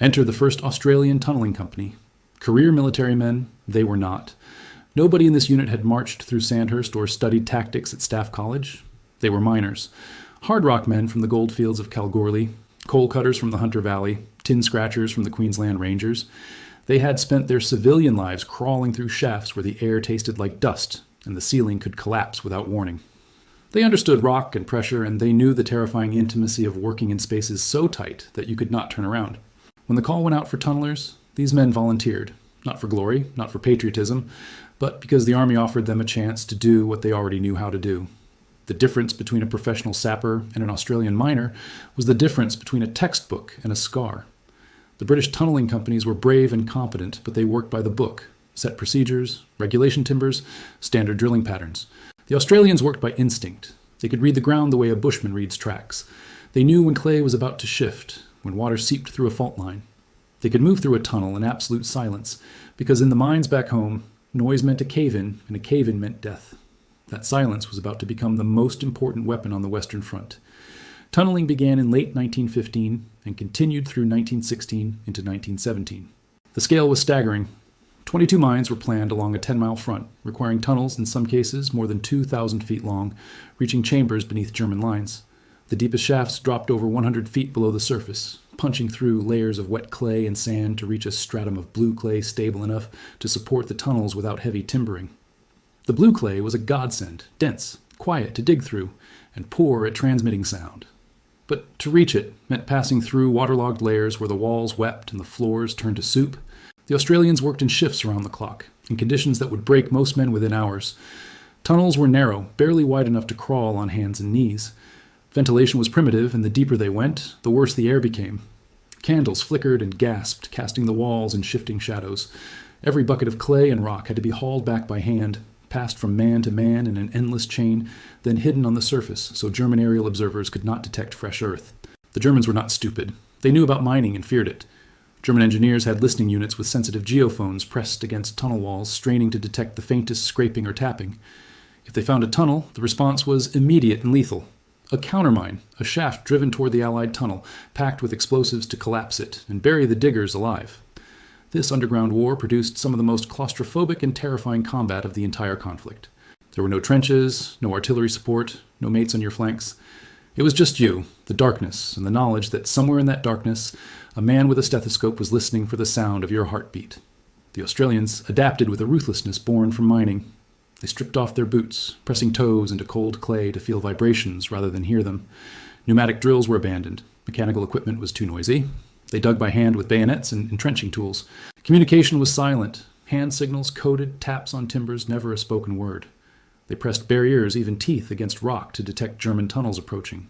Enter the first Australian tunneling company. Career military men, they were not. Nobody in this unit had marched through Sandhurst or studied tactics at Staff College. They were miners. Hard rock men from the goldfields of Kalgoorlie, coal cutters from the Hunter Valley, tin scratchers from the Queensland Rangers. They had spent their civilian lives crawling through shafts where the air tasted like dust and the ceiling could collapse without warning. They understood rock and pressure, and they knew the terrifying intimacy of working in spaces so tight that you could not turn around. When the call went out for tunnelers, these men volunteered, not for glory, not for patriotism, but because the Army offered them a chance to do what they already knew how to do. The difference between a professional sapper and an Australian miner was the difference between a textbook and a scar. The British tunneling companies were brave and competent, but they worked by the book, set procedures, regulation timbers, standard drilling patterns. The Australians worked by instinct. They could read the ground the way a bushman reads tracks. They knew when clay was about to shift, when water seeped through a fault line. They could move through a tunnel in absolute silence, because in the mines back home, noise meant a cave-in, and a cave-in meant death. That silence was about to become the most important weapon on the Western Front. Tunneling began in late 1915 and continued through 1916 into 1917. The scale was staggering. 22 mines were planned along a 10-mile front, requiring tunnels, in some cases more than 2,000 feet long, reaching chambers beneath German lines. The deepest shafts dropped over 100 feet below the surface, punching through layers of wet clay and sand to reach a stratum of blue clay stable enough to support the tunnels without heavy timbering. The blue clay was a godsend, dense, quiet to dig through, and poor at transmitting sound. But to reach it meant passing through waterlogged layers where the walls wept and the floors turned to soup. The Australians worked in shifts around the clock, in conditions that would break most men within hours. Tunnels were narrow, barely wide enough to crawl on hands and knees. Ventilation was primitive, and the deeper they went, the worse the air became. Candles flickered and gasped, casting the walls in shifting shadows. Every bucket of clay and rock had to be hauled back by hand, passed from man to man in an endless chain, then hidden on the surface so German aerial observers could not detect fresh earth. The Germans were not stupid. They knew about mining and feared it. German engineers had listening units with sensitive geophones pressed against tunnel walls, straining to detect the faintest scraping or tapping. If they found a tunnel, the response was immediate and lethal. A countermine, a shaft driven toward the Allied tunnel, packed with explosives to collapse it and bury the diggers alive. This underground war produced some of the most claustrophobic and terrifying combat of the entire conflict. There were no trenches, no artillery support, no mates on your flanks. It was just you, the darkness, and the knowledge that somewhere in that darkness, a man with a stethoscope was listening for the sound of your heartbeat. The Australians adapted with a ruthlessness born from mining. They stripped off their boots, pressing toes into cold clay to feel vibrations rather than hear them. Pneumatic drills were abandoned. Mechanical equipment was too noisy. They dug by hand with bayonets and entrenching tools. Communication was silent. Hand signals, coded taps on timbers, never a spoken word. They pressed bare ears, even teeth, against rock to detect German tunnels approaching.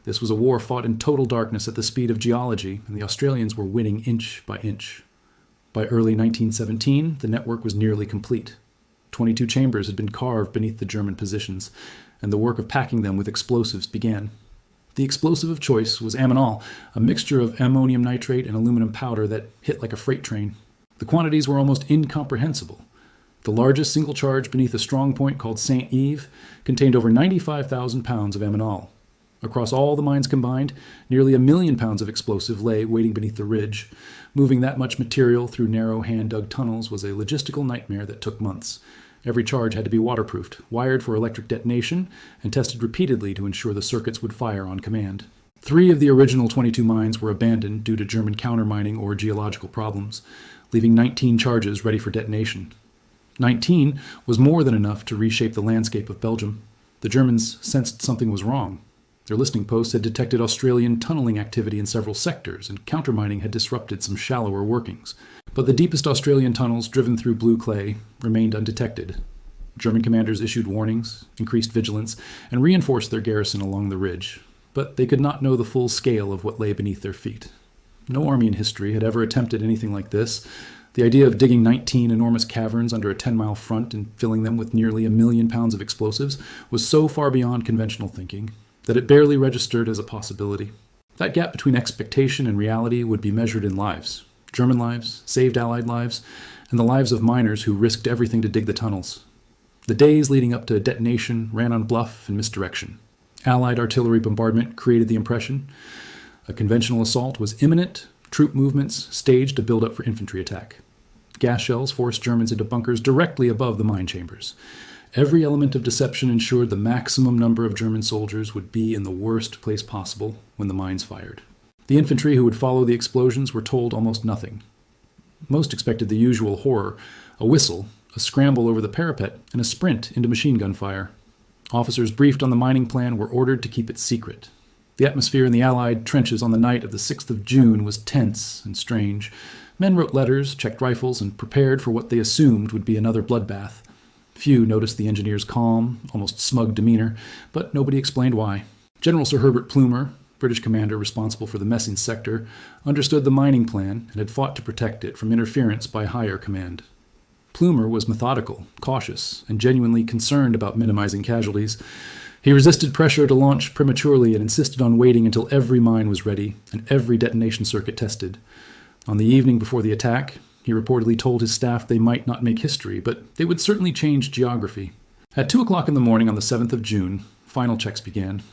This was a war fought in total darkness at the speed of geology, and the Australians were winning inch by inch. By early 1917, the network was nearly complete. 22 chambers had been carved beneath the German positions, and the work of packing them with explosives began. The explosive of choice was ammonal, a mixture of ammonium nitrate and aluminum powder that hit like a freight train. The quantities were almost incomprehensible. The largest single charge beneath a strong point called St. Yves contained over 95,000 pounds of ammonal. Across all the mines combined, nearly 1 million pounds of explosive lay waiting beneath the ridge. Moving that much material through narrow hand-dug tunnels was a logistical nightmare that took months. Every charge had to be waterproofed, wired for electric detonation, and tested repeatedly to ensure the circuits would fire on command. 3 of the original 22 mines were abandoned due to German countermining or geological problems, leaving 19 charges ready for detonation. 19 was more than enough to reshape the landscape of Belgium. The Germans sensed something was wrong. Their listening posts had detected Australian tunneling activity in several sectors, and countermining had disrupted some shallower workings. But the deepest Australian tunnels, driven through blue clay, remained undetected. German commanders issued warnings, increased vigilance, and reinforced their garrison along the ridge. But they could not know the full scale of what lay beneath their feet. No army in history had ever attempted anything like this. The idea of digging 19 enormous caverns under a 10-mile front and filling them with nearly 1 million pounds of explosives was so far beyond conventional thinking that it barely registered as a possibility. That gap between expectation and reality would be measured in lives. German lives, saved Allied lives, and the lives of miners who risked everything to dig the tunnels. The days leading up to detonation ran on bluff and misdirection. Allied artillery bombardment created the impression. A conventional assault was imminent, Troop movements staged to build up for infantry attack. Gas shells forced Germans into bunkers directly above the mine chambers. Every element of deception ensured the maximum number of German soldiers would be in the worst place possible when the mines fired. The infantry who would follow the explosions were told almost nothing. Most expected the usual horror: a whistle, a scramble over the parapet, and a sprint into machine gun fire. Officers briefed on the mining plan were ordered to keep it secret. The atmosphere in the Allied trenches on the night of the 6th of June was tense and strange. Men wrote letters, checked rifles, and prepared for what they assumed would be another bloodbath. Few noticed the engineers' calm, almost smug demeanor, but nobody explained why. General Sir Herbert Plumer, British commander responsible for the Messines sector, understood the mining plan and had fought to protect it from interference by higher command. Plumer was methodical, cautious, and genuinely concerned about minimizing casualties. He resisted pressure to launch prematurely and insisted on waiting until every mine was ready and every detonation circuit tested. On the evening before the attack, he reportedly told his staff they might not make history, but they would certainly change geography. At 2 o'clock in the morning on the 7th of June, final checks began.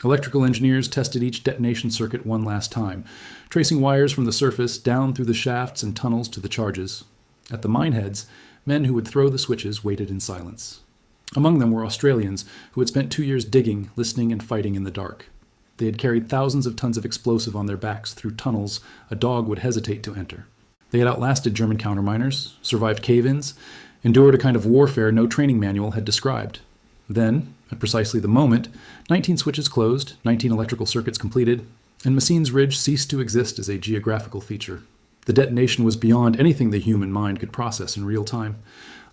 Electrical engineers tested each detonation circuit one last time, tracing wires from the surface down through the shafts and tunnels to the charges. At the mine heads, men who would throw the switches waited in silence. Among them were Australians who had spent 2 years digging, listening, and fighting in the dark. They had carried thousands of tons of explosive on their backs through tunnels a dog would hesitate to enter. They had outlasted German counterminers, survived cave-ins, endured a kind of warfare no training manual had described. Then, at precisely the moment, 19 switches closed, 19 electrical circuits completed, and Messines Ridge ceased to exist as a geographical feature. The detonation was beyond anything the human mind could process in real time.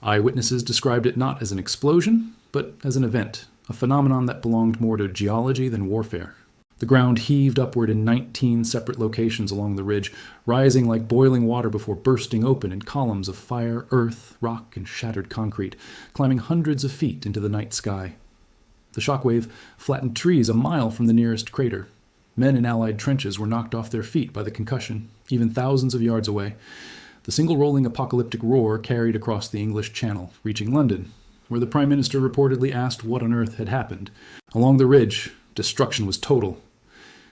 Eyewitnesses described it not as an explosion, but as an event, a phenomenon that belonged more to geology than warfare. The ground heaved upward in 19 separate locations along the ridge, rising like boiling water before bursting open in columns of fire, earth, rock, and shattered concrete, climbing hundreds of feet into the night sky. The shockwave flattened trees a mile from the nearest crater. Men in Allied trenches were knocked off their feet by the concussion, even thousands of yards away. The single rolling apocalyptic roar carried across the English Channel, reaching London, where the Prime Minister reportedly asked what on earth had happened. Along the ridge, destruction was total.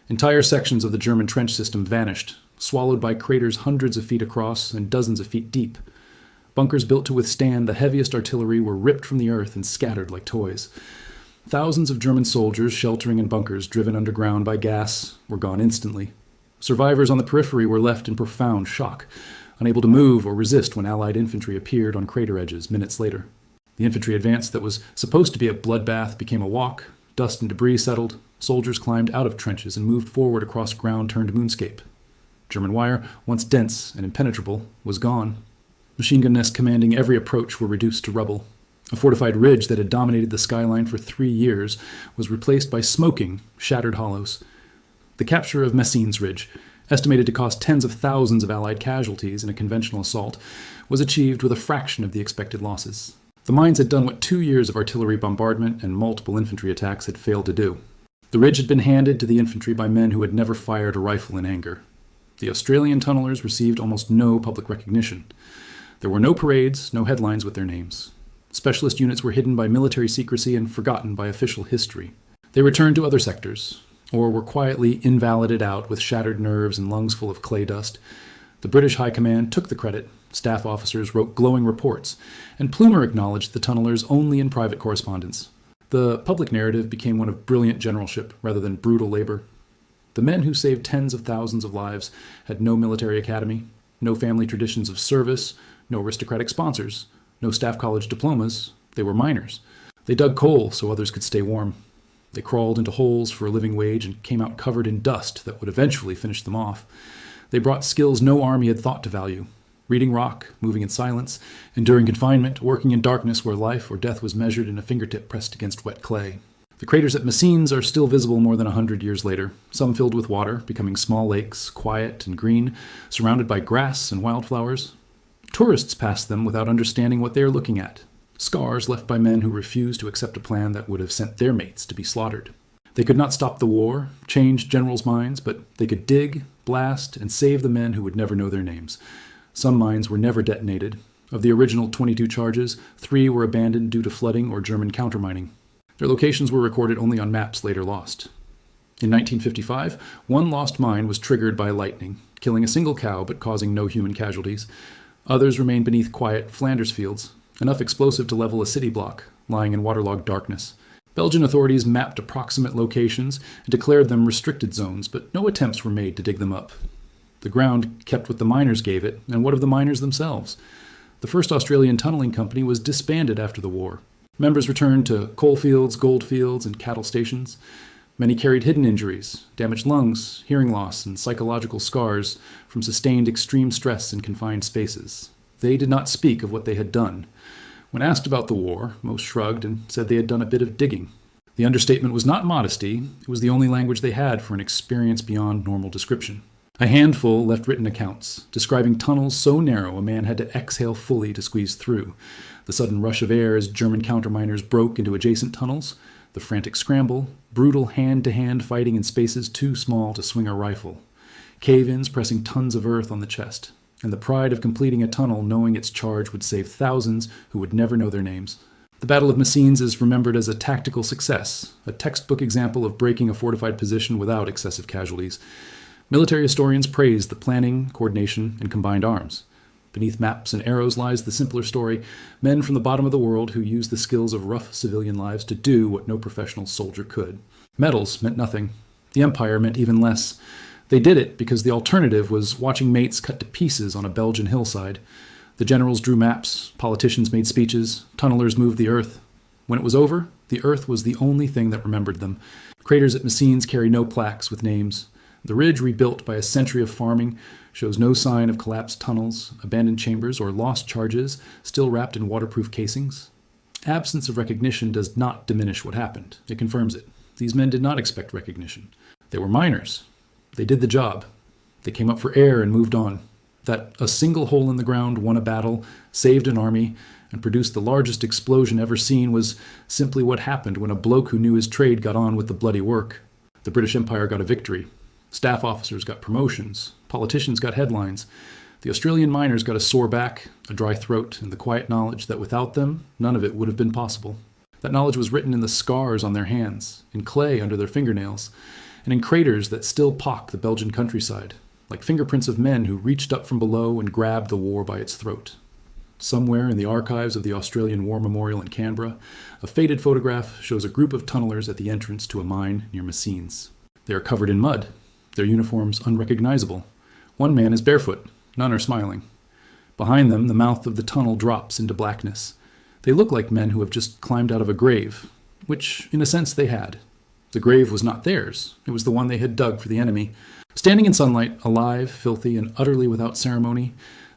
Entire sections of the German trench system vanished, swallowed by craters hundreds of feet across and dozens of feet deep. Bunkers built to withstand the heaviest artillery were ripped from the earth and scattered like toys. Thousands of German soldiers sheltering in bunkers driven underground by gas were gone instantly. Survivors on the periphery were left in profound shock, unable to move or resist when Allied infantry appeared on crater edges minutes later. The infantry advance that was supposed to be a bloodbath became a walk. Dust and debris settled. Soldiers climbed out of trenches and moved forward across ground-turned moonscape. German wire, once dense and impenetrable, was gone. Machine gun nests commanding every approach were reduced to rubble. A fortified ridge that had dominated the skyline for 3 years was replaced by smoking, shattered hollows. The capture of Messines Ridge, estimated to cost tens of thousands of Allied casualties in a conventional assault, was achieved with a fraction of the expected losses. The mines had done what 2 years of artillery bombardment and multiple infantry attacks had failed to do. The ridge had been handed to the infantry by men who had never fired a rifle in anger. The Australian tunnelers received almost no public recognition. There were no parades, no headlines with their names. Specialist units were hidden by military secrecy and forgotten by official history. They returned to other sectors, or were quietly invalided out with shattered nerves and lungs full of clay dust. The British High Command took the credit. Staff officers wrote glowing reports, and Plumer acknowledged the tunnelers only in private correspondence. The public narrative became one of brilliant generalship rather than brutal labor. The men who saved tens of thousands of lives had no military academy, no family traditions of service, no aristocratic sponsors, no staff college diplomas. They were miners. They dug coal so others could stay warm. They crawled into holes for a living wage and came out covered in dust that would eventually finish them off. They brought skills no army had thought to value: reading rock, moving in silence, enduring confinement, working in darkness where life or death was measured in a fingertip pressed against wet clay. The craters at Messines are still visible more than 100 years later, some filled with water, becoming small lakes, quiet and green, surrounded by grass and wildflowers. Tourists pass them without understanding what they are looking at. Scars left by men who refused to accept a plan that would have sent their mates to be slaughtered. They could not stop the war, change generals' minds, but they could dig, blast, and save the men who would never know their names. Some mines were never detonated. Of the original 22 charges, 3 were abandoned due to flooding or German countermining. Their locations were recorded only on maps later lost. In 1955, one lost mine was triggered by lightning, killing a single cow but causing no human casualties. Others remained beneath quiet Flanders fields, enough explosive to level a city block, lying in waterlogged darkness. Belgian authorities mapped approximate locations and declared them restricted zones, but no attempts were made to dig them up. The ground kept what the miners gave it, and what of the miners themselves? The first Australian tunneling company was disbanded after the war. Members returned to coalfields, goldfields, and cattle stations. Many carried hidden injuries, damaged lungs, hearing loss, and psychological scars from sustained extreme stress in confined spaces. They did not speak of what they had done. When asked about the war, most shrugged and said they had done a bit of digging. The understatement was not modesty, it was the only language they had for an experience beyond normal description. A handful left written accounts, describing tunnels so narrow a man had to exhale fully to squeeze through, the sudden rush of air as German counterminers broke into adjacent tunnels, the frantic scramble, brutal hand-to-hand fighting in spaces too small to swing a rifle, cave-ins pressing tons of earth on the chest, and the pride of completing a tunnel knowing its charge would save thousands who would never know their names. The Battle of Messines is remembered as a tactical success, a textbook example of breaking a fortified position without excessive casualties. Military historians praise the planning, coordination, and combined arms. Beneath maps and arrows lies the simpler story, men from the bottom of the world who used the skills of rough civilian lives to do what no professional soldier could. Medals meant nothing. The Empire meant even less. They did it because the alternative was watching mates cut to pieces on a Belgian hillside. The generals drew maps, politicians made speeches, tunnelers moved the earth. When it was over, the earth was the only thing that remembered them. Craters at Messines carry no plaques with names. The ridge, rebuilt by a century of farming, shows no sign of collapsed tunnels, abandoned chambers, or lost charges still wrapped in waterproof casings. Absence of recognition does not diminish what happened. It confirms it. These men did not expect recognition. They were miners. They did the job. They came up for air and moved on. That a single hole in the ground won a battle, saved an army, and produced the largest explosion ever seen was simply what happened when a bloke who knew his trade got on with the bloody work. The British Empire got a victory. Staff officers got promotions. Politicians got headlines. The Australian miners got a sore back, a dry throat, and the quiet knowledge that without them, none of it would have been possible. That knowledge was written in the scars on their hands, in clay under their fingernails, and in craters that still pock the Belgian countryside, like fingerprints of men who reached up from below and grabbed the war by its throat. Somewhere in the archives of the Australian War Memorial in Canberra, a faded photograph shows a group of tunnelers at the entrance to a mine near Messines. They are covered in mud, their uniforms unrecognizable. One man is barefoot, none are smiling. Behind them, the mouth of the tunnel drops into blackness. They look like men who have just climbed out of a grave, which, in a sense, they had. The grave was not theirs. It was the one they had dug for the enemy. Standing in sunlight, alive, filthy, and utterly without ceremony,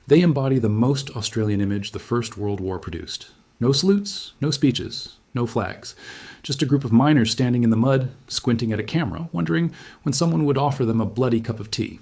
they embody the most Australian image the First World War produced. No salutes, no speeches, no flags. Just a group of miners standing in the mud, squinting at a camera, wondering when someone would offer them a bloody cup of tea.